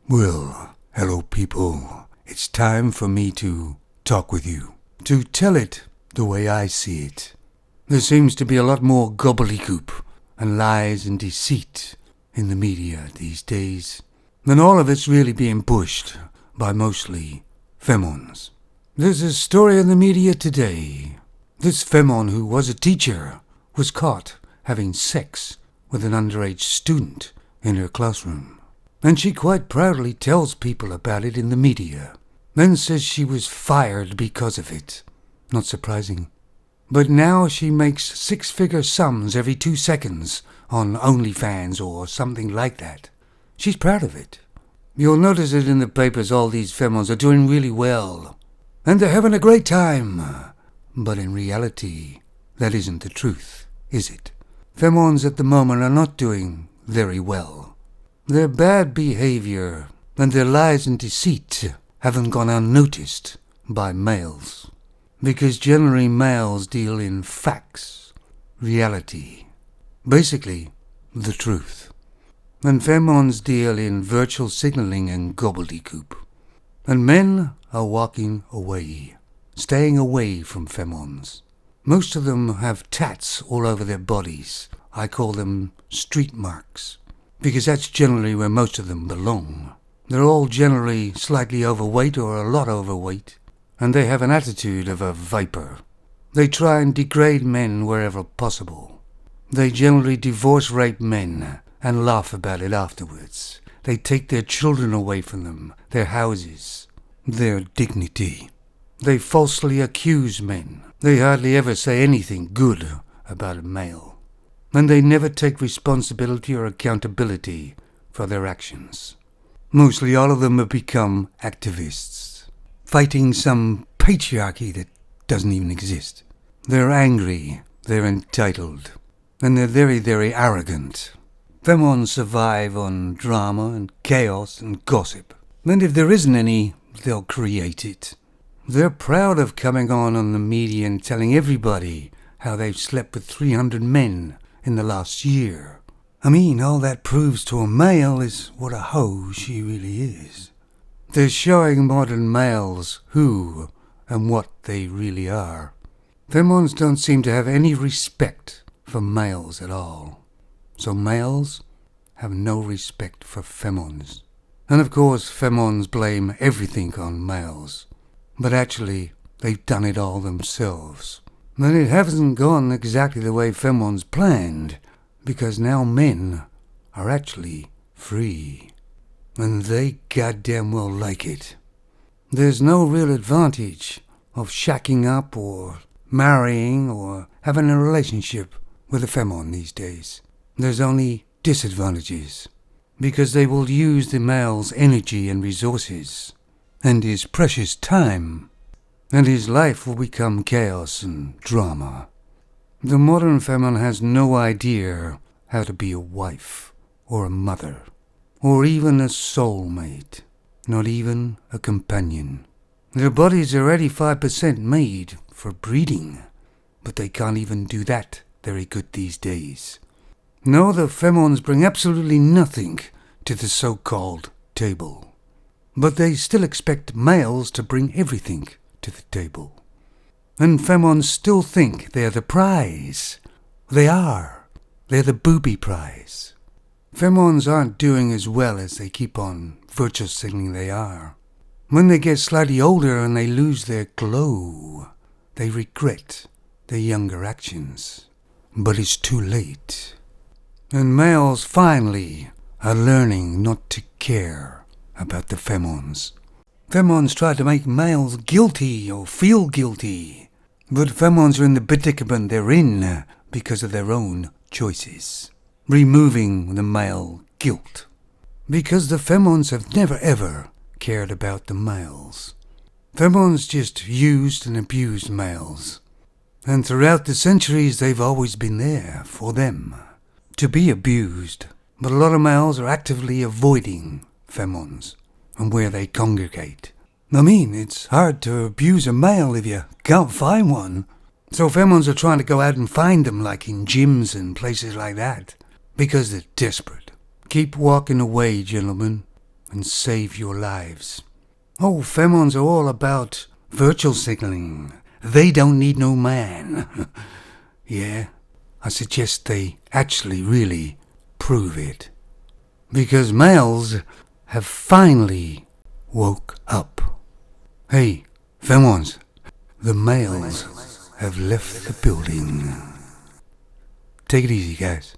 Well, hello people. It's time for me to talk with you. To tell it the way I see it. There seems to be a lot more gobbledygook and lies and deceit in the media these days than all of it's really being pushed by mostly femons. There's a story in the media today. This femon who was a teacher was caught having sex with an underage student in her classroom. And she quite proudly tells people about it in the media, then says she was fired because of it. Not surprising. But now she makes six-figure sums every 2 seconds on OnlyFans or something like that. She's proud of it. You'll notice it in the papers. All these femons are doing really well, and they're having a great time. But in reality, that isn't the truth, is it? Femons at the moment are not doing very well. Their bad behavior and their lies and deceit haven't gone unnoticed by males. Because generally males deal in facts, reality, basically the truth. And femons deal in virtual signaling and gobbledygook. And men are walking away, staying away from femons. Most of them have tats all over their bodies. I call them street marks, because that's generally where most of them belong. They're all generally slightly overweight or a lot overweight, and they have an attitude of a viper. They try and degrade men wherever possible. They generally divorce rape men and laugh about it afterwards. They take their children away from them, their houses, their dignity. They falsely accuse men. They hardly ever say anything good about a male. And they never take responsibility or accountability for their actions. Mostly all of them have become activists, fighting some patriarchy that doesn't even exist. They're angry, they're entitled, and they're very, very arrogant. Femons survive on drama and chaos and gossip. And if there isn't any, they'll create it. They're proud of coming on the media and telling everybody how they've slept with 300 men in the last year. I mean, all that proves to a male is what a hoe she really is. They're showing modern males who and what they really are. Femons don't seem to have any respect for males at all. So males have no respect for femons. And of course, femons blame everything on males. But actually, they've done it all themselves. And it hasn't gone exactly the way femons planned, because now men are actually free. And they goddamn well like it. There's no real advantage of shacking up or marrying or having a relationship with a femon these days. There's only disadvantages, because they will use the male's energy and resources, and his precious time, and his life will become chaos and drama. The modern femon has no idea how to be a wife, or a mother, or even a soulmate, not even a companion. Their bodies are 85% made for breeding, but they can't even do that very good these days. No, the femons bring absolutely nothing to the so-called table. But they still expect males to bring everything to the table. And femons still think they're the prize. They are. They're the booby prize. Femons aren't doing as well as they keep on virtue signaling they are. When they get slightly older and they lose their glow, they regret their younger actions. But it's too late. And males finally are learning not to care about the femons. Femons try to make males guilty or feel guilty, but femons are in the predicament they're in because of their own choices, removing the male guilt. Because the femons have never ever cared about the males. Femons just used and abused males, and throughout the centuries they've always been there for them, to be abused. But a lot of males are actively avoiding femons and where they congregate. I mean, it's hard to abuse a male if you can't find one. So femons are trying to go out and find them, like in gyms and places like that, because they're desperate. Keep walking away, gentlemen. and save your lives. Oh, femons are all about virtual signaling. They don't need no man. Yeah, I suggest they actually really prove it. Because males have finally woke up. Hey, femons, the males have left the building. Take it easy, guys.